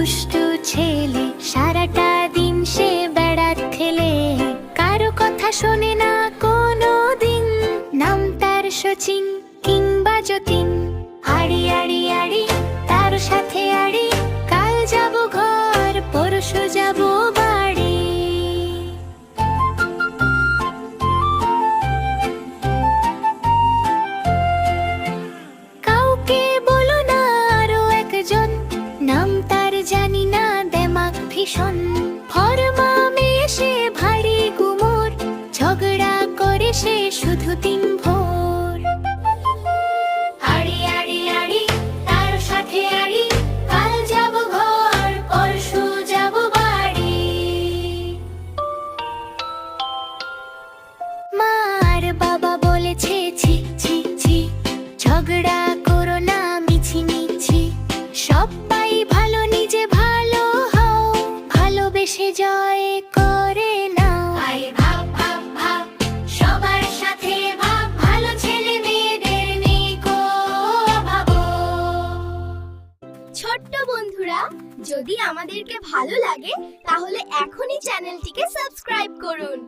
দুষ্টু ছেলে, সারাটা দিন সে বেড়াত খেলে, কারো কথা শোনে না কোনো দিন। নাম তার শচীন কিংবা যতীন, আড়ি আড়ি আড়ি তার সাথে আড়ি, কাল যাব ঘর পরশু যাব বাড়ি। কাউকে বলো না আরো একজন, নাম তার জানি না দেমাক ভীষণ। ফরমা মেয়ে সে ভারী গুমর, ঝগড়া করে সে শুধু দিন ভোর। আড়ি আড়ি আড়ি তার সাথে আড়ি, কাল যাব ঘর পরশু যাব বাড়ি। মা আর বাবা বলেছে ছি ছি ছি, ঝগড়া করো না মিছি মিছি। সবাই ভালো নিজে ভালো হও, ভালোবেসে জয় করে নাও। আই ভাব ভাব ভাব সবার সাথে ভাব, ভালো ছেলে মেয়েদের নেই কো অভাব। ছোট্ট বন্ধুরা, যদি আমাদেরকে ভালো লাগে তাহলে এখনই চ্যানেলটিকে সাবস্ক্রাইব করুন।